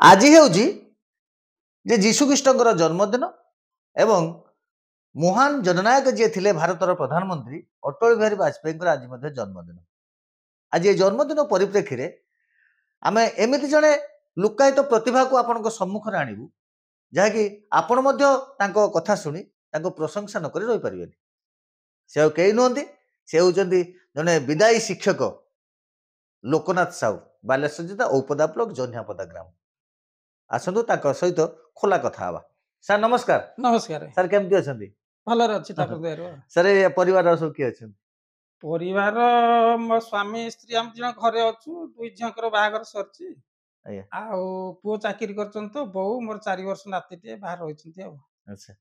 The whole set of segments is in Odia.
आज ହେଉଛି ଯେ ଯୀଶୁଖ୍ରୀଷ୍ଟଙ୍କର ଜନ୍ମଦିନ ଏବଂ ମହାନ ଜନନାୟକ ଯିଏ ଥିଲେ ଭାରତର ପ୍ରଧାନମନ୍ତ୍ରୀ ଅଟଳ ବିହାରୀ ବାଜପେୟୀଙ୍କର ଆଜି ମଧ୍ୟ ଜନ୍ମଦିନ। ଆଜି ଏ ଜନ୍ମଦିନ ପରିପ୍ରେକ୍ଷୀରେ ଆମେ ଏମିତି ଜଣେ ଲୁକାୟିତ ପ୍ରତିଭାକୁ ଆପଣଙ୍କ ସମ୍ମୁଖରେ ଆଣିବୁ ଯାହାକି ଆପଣ ମଧ୍ୟ ତାଙ୍କ କଥା ଶୁଣି ତାଙ୍କ ପ୍ରଶଂସା ନ କରି ରହିପାରିବେନି। ସେ ଆଉ କେହି ନୁହନ୍ତି, ସେ ହେଉଛନ୍ତି ଜଣେ ବିଦାୟୀ ଶିକ୍ଷକ ଲୋକନାଥ ସାହୁ, ବାଲେଶ୍ୱର ଜିଲ୍ଲା ଔପଦା ବ୍ଲକ ଜହ୍ନିଆପଦା ଗ୍ରାମ। ଆସନ୍ତୁ ତାଙ୍କ ସହିତ ଖୋଲା କଥା ହେବା। ସାର୍ ନମସ୍କାର। ନମସ୍କାର ସାର୍ କେମିତି ଅଛନ୍ତି? ଭଲରେ ଅଛି ଠାକୁର ଦୟାରୁ। ସାର୍ ଏ ପରିବାରର ସବୁ କିଏ ଅଛନ୍ତି? ପରିବାର ମୋ ସ୍ୱାମୀ ସ୍ତ୍ରୀ ଆମେ ଜଣ ଘରେ ଅଛୁ। ଦୁଇ ଝିଅଙ୍କର ବାହାଘର ସରିଛି। ଆଜ୍ଞା। ଆଉ ପୁଅ ଚାକିରି କରିଛନ୍ତି ତ, ବୋଉ ମୋର 4 ବର୍ଷ ନାତିଟିଏ ବାହାରେ ରହିଛନ୍ତି ଆଉ। ଆଚ୍ଛା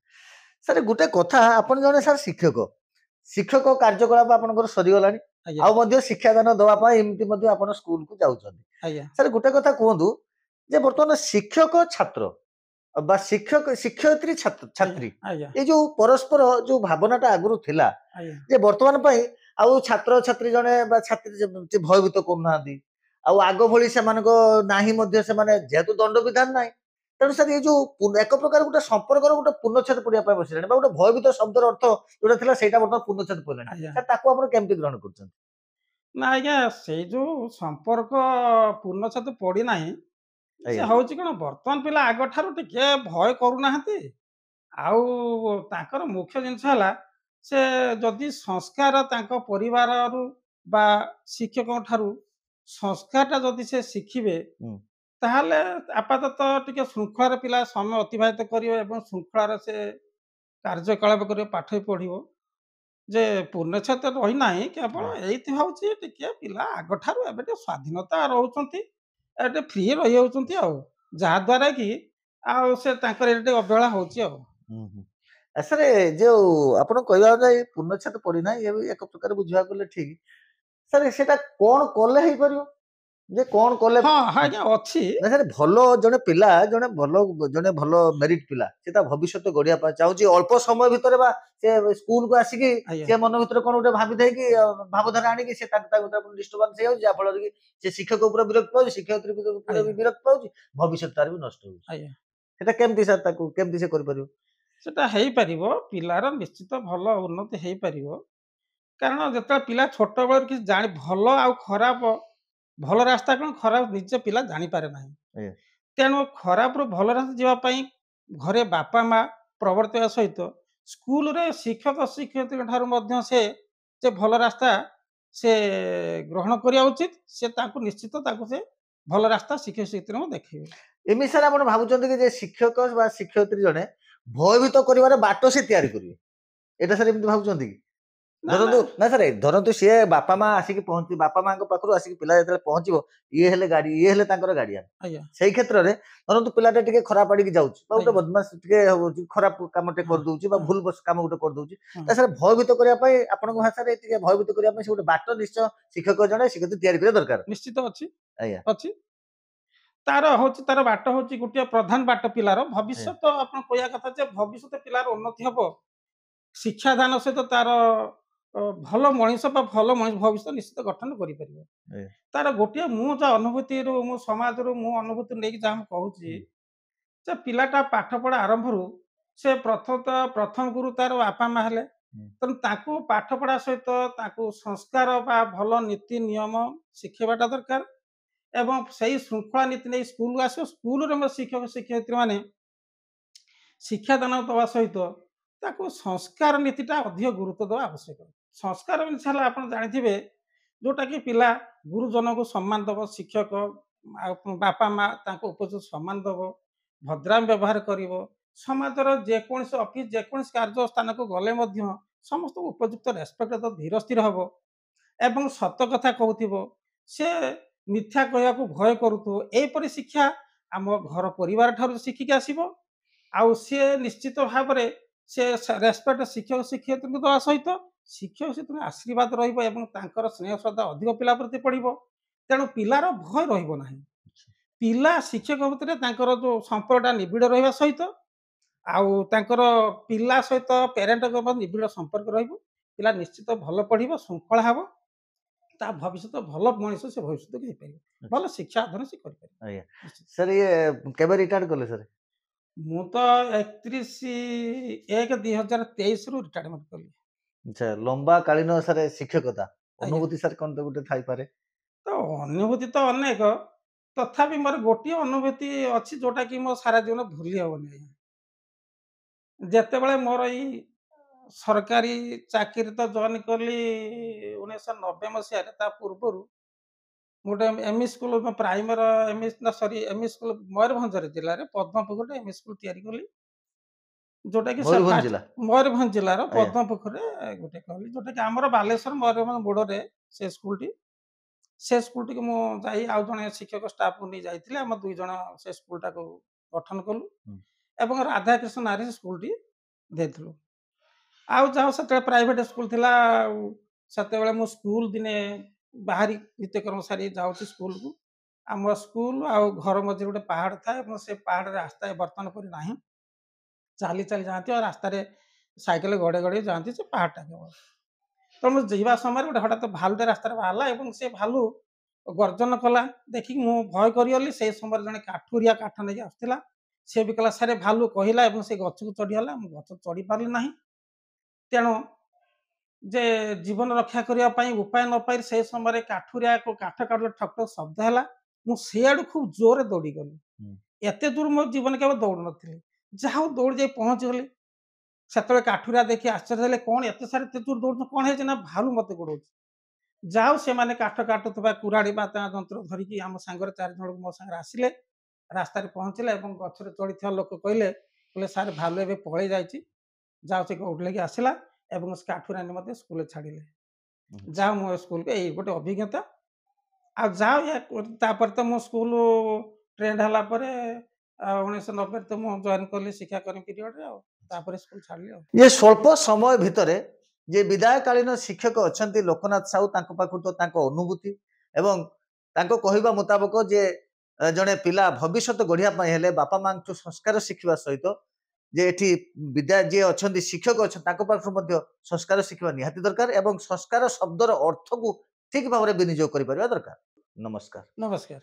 ସାର୍ ଗୋଟେ କଥା, ଆପଣ ଜଣେ ସାର୍ ଶିକ୍ଷକ କାର୍ଯ୍ୟକଳାପ ଆପଣଙ୍କର ସରିଗଲାଣି, ଆଜ୍ଞା ଆଉ ମଧ୍ୟ ଶିକ୍ଷାଦାନ ଦେବା ପାଇଁ ଏମିତି ମଧ୍ୟ ଆପଣ ସ୍କୁଲକୁ ଯାଉଛନ୍ତି। ଆଜ୍ଞା ସାର୍ ଗୋଟେ କଥା କୁହନ୍ତୁ ଯେ ବର୍ତ୍ତମାନ ଶିକ୍ଷକ ଛାତ୍ର ବା ଶିକ୍ଷୟିତ୍ରୀ ଛାତ୍ରୀ ଆଜ୍ଞା ଏ ଯୋଉ ପରସ୍ପର ଯୋଉ ଭାବନାଟା ଆଗରୁ ଥିଲା ଆଜ୍ଞା ଯେ ବର୍ତ୍ତମାନ ପାଇଁ ଆଉ ଛାତ୍ରଛାତ୍ରୀ ଜଣେ ବା ଛାତ୍ରୀ ଭୟଭୀତ କରୁନାହାନ୍ତି, ଆଉ ଆଗ ଭଳି ସେମାନଙ୍କ ନାହିଁ ମଧ୍ୟ, ସେମାନେ ଯେହେତୁ ଦଣ୍ଡ ବିଧାନ ନାହିଁ, ତେଣୁ ସାର୍ ଏଇ ଯୋଉ ଏକ ପ୍ରକାର ଗୋଟେ ସମ୍ପର୍କର ଗୋଟେ ପୂର୍ଣ୍ଣଚ୍ଛେଦ ପଡିବା ପାଇଁ ବସିଲାଣି ବା ଗୋଟେ ଭୟଭୀତ ଶବ୍ଦର ଅର୍ଥ ଯୋଉଟା ଥିଲା ସେଇଟା ବର୍ତ୍ତମାନ ପୂର୍ଣ୍ଣଚ୍ଛେଦ ପଡ଼ିଲାଣି। ଆଜ୍ଞା ସାର୍ ତାକୁ ଆପଣ କେମିତି ଗ୍ରହଣ କରୁଛନ୍ତି? ନା ଆଜ୍ଞା, ସେଇ ଯୋଉ ସମ୍ପର୍କ ପୂର୍ଣ୍ଣଚ୍ଛେଦ ପଡିନାହିଁ, ସେ ଆଜ୍ଞା ହଉଛି କଣ, ବର୍ତ୍ତମାନ ପିଲା ଆଗଠାରୁ ଟିକେ ଭୟ କରୁନାହାନ୍ତି। ଆଉ ତାଙ୍କର ମୁଖ୍ୟ ଜିନିଷ ହେଲା, ସେ ଯଦି ସଂସ୍କାର ତାଙ୍କ ପରିବାରରୁ ବା ଶିକ୍ଷକଙ୍କ ଠାରୁ ସଂସ୍କାରଟା ଯଦି ସେ ଶିଖିବେ, ହୁଁ। ତାହେଲେ ଆପାତତଃ ଟିକେ ଶୃଙ୍ଖଳାରେ ପିଲା ସମୟ ଅତିବାହିତ କରିବ ଏବଂ ଶୃଙ୍ଖଳାରେ ସେ କାର୍ଯ୍ୟକଳାପ କରିବ, ପାଠ ବି ପଢ଼ିବ। ଯେ ପୂର୍ଣ୍ଣଚ୍ଛେଦ ରହିନାହିଁ, କେବଳ ଏଇଥି ହେଉଛି ଟିକେ ପିଲା ଆଗଠାରୁ ଏବେ ଟିକେ ସ୍ୱାଧୀନତା ରହୁଛନ୍ତି, ଟିକେ ଫ୍ରି ରହିଯାଉଛନ୍ତି ଆଉ, ଯାହାଦ୍ୱାରା କି ଆଉ ସେ ତାଙ୍କର ଏଇଟା ଟିକେ ଅବହେଳା ହେଉଛି ଆଉ। ସାର୍ ଯୋଉ ଆପଣ କହିବା ଅନୁଯାୟୀ ପୂର୍ଣ୍ଣଚ୍ଛେଦ ପଡିନାହିଁ, ଏ ଏକ ପ୍ରକାର ବୁଝିବାକୁ ଗଲେ ଠିକ। ସାର୍ ସେଟା କଣ କଲେ ହେଇପାରିବ, ଯେ କଣ କଲେ ହଁ ଆଜ୍ଞା ଅଛି। ନା ସାର୍ ଭଲ ଜଣେ ପିଲା, ଜଣେ ଭଲ ମେରିଟ ପିଲା, ସେ ତା ଭବିଷ୍ୟତ ଗଢିବା ପାଇଁ ଚାହୁଁଛି, ଅଳ୍ପ ସମୟ ଭିତରେ ବା ସେ ସ୍କୁଲକୁ ଆସିକି ଆଜ୍ଞା ସେ ମନ ଭିତରେ କଣ ଗୋଟେ ଭାବିଥାଏ କି ଭାବଧାରା ଆଣିକି ସେ ତା ଭିତରେ ଡିଷ୍ଟର୍ବାନ୍ସ ହେଇଯାଉଛି, ଯାହା ଫଳରେ କି ସେ ଶିକ୍ଷକ ଉପରେ ବିରକ୍ତ ପାଉଛି, ଶିକ୍ଷୟିତ୍ରୀ ଉପରେ ବି ବିରକ୍ତ ପାଉଛି, ଭବିଷ୍ୟତ ତାର ବି ନଷ୍ଟ ହଉଛି। ଆଜ୍ଞା ସେଟା କେମିତି ସାର୍, ତାକୁ କେମିତି ସେ କରିପାରିବ? ସେଟା ହେଇପାରିବ, ପିଲାର ନିଶ୍ଚିତ ଭଲ ଉନ୍ନତି ହେଇପାରିବ। କାରଣ ଯେତେବେଳେ ପିଲା ଛୋଟବେଳରୁ କିଛି ଜାଣି, ଭଲ ଆଉ ଖରାପ, ଭଲ ରାସ୍ତା କ'ଣ ଖରାପ ନିଜେ ପିଲା ଜାଣିପାରେ ନାହିଁ। ଆଜ୍ଞା ତେଣୁ ଖରାପରୁ ଭଲ ରାସ୍ତା ଯିବା ପାଇଁ ଘରେ ବାପା ମା ପ୍ରବର୍ତ୍ତାଇବା ସହିତ ସ୍କୁଲରେ ଶିକ୍ଷକ ଶିକ୍ଷୟିତ୍ରୀଙ୍କ ଠାରୁ ମଧ୍ୟ ସେ ଭଲ ରାସ୍ତା ସେ ଗ୍ରହଣ କରିବା ଉଚିତ। ସେ ତାଙ୍କୁ ନିଶ୍ଚିତ ତାଙ୍କୁ ସେ ଭଲ ରାସ୍ତା ଶିକ୍ଷକ ଶିକ୍ଷୟିତ୍ରୀଙ୍କୁ ଦେଖେଇବେ। ଏମିତି ସାର୍ ଆପଣ ଭାବୁଛନ୍ତି କି ଯେ ଶିକ୍ଷକ ବା ଶିକ୍ଷୟିତ୍ରୀ ଜଣେ ଭୟଭୀତ କରିବାର ବାଟ ସେ ତିଆରି କରିବେ, ଏଇଟା ସାର୍ ଏମିତି ଭାବୁଛନ୍ତି କି? ନା ନା ଧରନ୍ତୁ ନା ସାର୍, ଧରନ୍ତୁ ସିଏ ବାପା ମା ଆସିକି ପହଞ୍ଚି, ବାପା ମାଙ୍କ ପାଖରୁ ଆସିକି ପିଲା ଯେତେବେଳେ ପହଞ୍ଚିବ, ଇଏ ହେଲେ ତାଙ୍କର ଗାର୍ଡିଆନ। ଆଜ୍ଞା ସେଇ କ୍ଷେତ୍ରରେ ଧରନ୍ତୁ ପିଲାଟା ଟିକେ ଖରାପ ଆଡିକି ଯାଉଛି ବା ଗୋଟେ ଆଜ୍ଞା ବଦମାସ ଟିକେ ହଉଛି, ଖରାପ କାମଟେ ହଁ କରିଦଉଛି ବା ହଁ ଭୁଲ କାମ ଗୋଟେ କରିଦଉଛି, ହଁ ତା ସାର୍ ଭୟଭୀତ କରିବା ପାଇଁ ଆପଣଙ୍କ ଭାଷାରେ ଟିକେ ଭୟଭୀତ କରିବା ପାଇଁ ସେ ଗୋଟେ ବାଟ ନିଶ୍ଚୟ ଶିକ୍ଷକ ଜଣେ ଶିକ୍ଷୟିତ୍ରୀ ତିଆରି କରିବା ଦରକାର। ନିଶ୍ଚିତ ଅଛି ଆଜ୍ଞା ଅଛି। ତାର ବାଟ ହଉଛି ଗୋଟିଏ ପ୍ରଧାନ ବାଟ ପିଲାର ଆଜ୍ଞା ଭବିଷ୍ୟତ। ଆପଣ କହିବା କଥା ଯେ ଭବିଷ୍ୟତ ପିଲାର ଉନ୍ନତି ହବ ଶିକ୍ଷାଦାନ ସହିତ, ତାର ଭଲ ମଣିଷ ବା ଭଲ ମଣିଷ ଭବିଷ୍ୟତ ନିଶ୍ଚିତ ଗଠନ କରିପାରିବ। ଆଜ୍ଞା ତାର ଗୋଟିଏ ମୁଁ ଯାହା ଅନୁଭୂତିରୁ, ମୁଁ ସମାଜରୁ ମୁଁ ଅନୁଭୂତି ନେଇକି ଯାହା ମୁଁ କହୁଛି, ଯେ ପିଲାଟା ପାଠ ପଢା ଆରମ୍ଭରୁ ସେ ପ୍ରଥମ ଗୁରୁ ତାର ବାପା ମା ହେଲେ। ତେଣୁ ତାକୁ ପାଠ ପଢା ସହିତ ତାକୁ ସଂସ୍କାର ବା ଭଲ ନୀତି ନିୟମ ଶିଖେଇବାଟା ଦରକାର ଏବଂ ସେଇ ଶୃଙ୍ଖଳା ନୀତି ନେଇ ସ୍କୁଲକୁ ଆସିବ। ସ୍କୁଲରେ ମୋ ଶିକ୍ଷକ ଶିକ୍ଷୟିତ୍ରୀ ମାନେ ଶିକ୍ଷାଦାନ ଦେବା ସହିତ ତାକୁ ସଂସ୍କାର ନୀତିଟା ଅଧିକ ଗୁରୁତ୍ୱ ଦେବା ଆବଶ୍ୟକ। ସଂସ୍କାର ଜିନିଷ ହେଲା, ଆପଣ ଜାଣିଥିବେ, ଯୋଉଟାକି ପିଲା ଗୁରୁଜନଙ୍କୁ ସମ୍ମାନ ଦେବ, ଶିକ୍ଷକ ଆଉ ବାପା ମା ତାଙ୍କୁ ଉପଯୁକ୍ତ ସମ୍ମାନ ଦେବ, ଭଦ୍ରାମୀ ବ୍ୟବହାର କରିବ, ସମାଜର ଯେକୌଣସି ଅଫିସ ଯେକୌଣସି କାର୍ଯ୍ୟ ସ୍ଥାନକୁ ଗଲେ ମଧ୍ୟ ସମସ୍ତଙ୍କୁ ଉପଯୁକ୍ତ ରେସ୍ପେକ୍ଟ ଦେବ, ଧୀର ସ୍ଥିର ହେବ ଏବଂ ସତ କଥା କହୁଥିବ, ସେ ମିଥ୍ୟା କହିବାକୁ ଭୟ କରୁଥିବ। ଏହିପରି ଶିକ୍ଷା ଆମ ଘର ପରିବାର ଠାରୁ ଶିଖିକି ଆସିବ। ଆଉ ସିଏ ନିଶ୍ଚିତ ଭାବରେ ସେ ରେସ୍ପେକ୍ଟ ଶିକ୍ଷକ ଶିକ୍ଷୟିତ୍ରୀଙ୍କୁ ଦେବା ସହିତ ଶିକ୍ଷକ ଶିକ୍ଷୟିତ୍ରୀଙ୍କ ଆଶୀର୍ବାଦ ରହିବ ଏବଂ ତାଙ୍କର ସ୍ନେହ ଶ୍ରଦ୍ଧା ଅଧିକ ପିଲା ପ୍ରତି ପଡ଼ିବ। ତେଣୁ ପିଲାର ଭୟ ରହିବ ନାହିଁ। ପିଲା ଶିକ୍ଷକ ଭିତରେ ତାଙ୍କର ଯୋଉ ସମ୍ପର୍କଟା ନିବିଡ଼ ରହିବା ସହିତ ଆଉ ତାଙ୍କର ପିଲା ସହିତ ପ୍ୟାରେଣ୍ଟଙ୍କ ନିବିଡ଼ ସମ୍ପର୍କ ରହିବ। ପିଲା ନିଶ୍ଚିତ ଭଲ ପଢ଼ିବ, ଶୃଙ୍ଖଳା ହେବ। ତା ଭବିଷ୍ୟତ ଭଲ ମଣିଷ ସେ ଭବିଷ୍ୟତକୁ ହେଇପାରିବ, ଭଲ ଶିକ୍ଷା ଅଧ୍ୟୟନ ସେ କରିପାରିବ। ଆଜ୍ଞା ନିଶ୍ଚିତ। ସାର୍ ଇଏ କେବେ ରିଟାୟାର୍ଡ କଲେ ସାର୍? ମୁଁ ତ 31/1/2023 ରୁ ରିଟାୟାରମେଣ୍ଟ କଲି। ଆଚ୍ଛା ଲମ୍ବା କାଳୀନ ସାର୍ ଶିକ୍ଷକତା ଆଜ୍ଞା। ଅନୁଭୂତି ସାର୍ କଣ ତ ଗୋଟେ ଥାଇପାରେ? ତ ଅନୁଭୂତି ତ ଅନେକ, ତଥାପି ମୋର ଗୋଟିଏ ଅନୁଭୂତି ଅଛି ଯୋଉଟାକି ମୋ ସାରା ଜୀବନ ଭୁଲି ହବନି ଆଜ୍ଞା। ଯେତେବେଳେ ମୋର ଏଇ ସରକାରୀ ଚାକିରି ତ ଜଏନ୍ କଲି 1990 ମସିହାରେ, ତା ପୂର୍ବରୁ ମୁଁ ଗୋଟେ M E school primary M E school Mayurbhanj ଜିଲ୍ଲାରେ ପଦ୍ମପୁକୁରରେ ଏମ୍ଇ ସ୍କୁଲ ତିଆରି କଲି। ଯୋଉଟାକି ସେ ମୟୂରଭଞ୍ଜ ଫାଷ୍ଟ ଜିଲ୍ଲା? ମୟୂରଭଞ୍ଜ ଜିଲ୍ଲାର ଆଜ୍ଞା ପଦ୍ମପୁକୁରରେ ଗୋଟେ କଲି, ଯୋଉଟାକି ଆମର ବାଲେଶ୍ୱର ମୟୂରଭଞ୍ଜ ବୋର୍ଡରେ ସେ ସ୍କୁଲଟି। ସେ ସ୍କୁଲଟିକୁ ମୁଁ ଯାଇ ଆଉ ଜଣେ ଶିକ୍ଷକ ଷ୍ଟାଫକୁ ନେଇ ଯାଇଥିଲି। ଆମ 2 ଜଣ ସେ ସ୍କୁଲଟାକୁ ଗଠନ କଲୁ ହୁଁ। ଏବଂ ରାଧାକୃଷ୍ଣ ନାରୀ ସ୍କୁଲଟି ଦେଇଥିଲୁ। ଆଉ ଯାହା ସେତେବେଳେ ପ୍ରାଇଭେଟ ସ୍କୁଲ ଥିଲା, ଆଉ ସେତେବେଳେ ମୁଁ ସ୍କୁଲ ଦିନେ ବାହାରି ନିତ୍ୟକର୍ମ ସାରି ଯାଉଛି ସ୍କୁଲକୁ। ଆମ ସ୍କୁଲ ଆଉ ଘର ମଝିରେ ଗୋଟେ ପାହାଡ଼ ଥାଏ ଏବଂ ସେ ପାହାଡ଼ରେ ରାସ୍ତା ବର୍ତ୍ତମାନ ପରି ନାହିଁ। ଚାଲି ଯାଆନ୍ତି ଆଉ ରାସ୍ତାରେ ସାଇକେଲ ଗଡ଼େଇ ଯାଆନ୍ତି ସେ ପାହାଡ଼ଟା କେବଳ। ତ ମୁଁ ଯିବା ସମୟରେ ଗୋଟେ ହଠାତ୍ ଭାଲୁଟେ ରାସ୍ତାରେ ବାହାରିଲା ଏବଂ ସେ ଭାଲୁ ଗର୍ଜନ କଲା ଦେଖିକି ମୁଁ ଭୟ କରିଗଲି। ସେଇ ସମୟରେ ଜଣେ କାଠୁରିଆ କାଠ ନେଇକି ଆସୁଥିଲା। ସେ ବି କହିଲା ସାରେ ଭାଲୁ କହିଲା ଏବଂ ସେ ଗଛକୁ ଚଢ଼ିଗଲା। ମୁଁ ଗଛ ଚଢ଼ି ପାରିଲି ନାହିଁ। ତେଣୁ ଯେ ଜୀବନ ରକ୍ଷା କରିବା ପାଇଁ ଉପାୟ ନ ପାଇ ସେ ସମୟରେ କାଠୁରିଆ କାଠ କାଟିଲେ ଠକ୍ ଠକ୍ ଶବ୍ଦ ହେଲା। ମୁଁ ସେଇଆଡ଼ୁ ଖୁବ୍ ଜୋରରେ ଦୌଡ଼ିଗଲି। ଏତେ ଦୂର ମୋ ଜୀବନ କେବେ ଦୌଡ଼ୁ ନଥିଲି। ଯାହା ହଉ ଦୌଡ଼ି ଯାଇ ପହଞ୍ଚିଗଲି। ସେତେବେଳେ କାଠୁରିଆ ଦେଖି ଆଶ୍ଚର୍ଯ୍ୟ ହେଲେ, "କଣ ଏତେ ସାରା ଏତେ ଦୂର ଦୌଡୁଛ? କଣ ହେଇଛି?" ନା ଭାଲୁ ମତେ ଗୋଡଉଛି। ଯାହା ହଉ ସେମାନେ କାଠ କାଟୁଥିବା କୁରାଢି ବା ତା ଯନ୍ତ୍ର ଧରିକି ଆମ ସାଙ୍ଗରେ 4 ଜଣ ମୋ ସାଙ୍ଗରେ ଆସିଲେ। ରାସ୍ତାରେ ପହଞ୍ଚିଲେ ଏବଂ ଗଛରେ ଚଢ଼ିଥିବା ଲୋକ କହିଲେ, "ସାର୍ ଭାଲୁ ଏବେ ପଳେଇ ଯାଇଛି। ଯାଉ ସେ ଓହ୍ଲେଇକି ଆସିଲା ଏବଂ ସେ କାଠୁରିଆ ଆଣି ମତେ ସ୍କୁଲରେ ଛାଡ଼ିଲେ।" ଯାହା ମୋ ସ୍କୁଲକୁ ଏଇ ଗୋଟେ ଅଭିଜ୍ଞତା। ଆଉ ଯାହା ତାପରେ ତ ମୁଁ ସ୍କୁଲ ଟ୍ରେଣ୍ଡ ହେଲା ପରେ 1990ରେ ତ ମୁଁ ଜଏନ୍ କଲି ଶିକ୍ଷାକର୍ମୀ ପିରିୟଡ଼ରେ ଆଉ। ତାପରେ ସ୍କୁଲ ଛାଡ଼ିଲି ଆଉ। ଇଏ ସ୍ୱଳ୍ପ ସମୟ ଭିତରେ ଯେ ବିଦାୟକାଳୀନ ଶିକ୍ଷକ ଅଛନ୍ତି ଲୋକନାଥ ସାହୁ, ତାଙ୍କ ପାଖରୁ ତ ତାଙ୍କ ଅନୁଭୂତି ଏବଂ ତାଙ୍କ କହିବା ମୁତାବକ ଯେ ଜଣେ ପିଲା ଭବିଷ୍ୟତ ଗଢ଼ିବା ପାଇଁ ହେଲେ ବାପା ମାଆଙ୍କଠୁ ସଂସ୍କାର ଶିଖିବା ସହିତ ଯେ ଏଠି ଯିଏ ଅଛନ୍ତି ଶିକ୍ଷକ ଅଛନ୍ତି ତାଙ୍କ ପାଖରୁ ମଧ୍ୟ ସଂସ୍କାର ଶିଖିବା ନିହାତି ଦରକାର ଏବଂ ସଂସ୍କାର ଶବ୍ଦର ଅର୍ଥକୁ ଠିକ ଭାବରେ ବିନିଯୋଗ କରିପାରିବା ଦରକାର। ନମସ୍କାର। ନମସ୍କାର।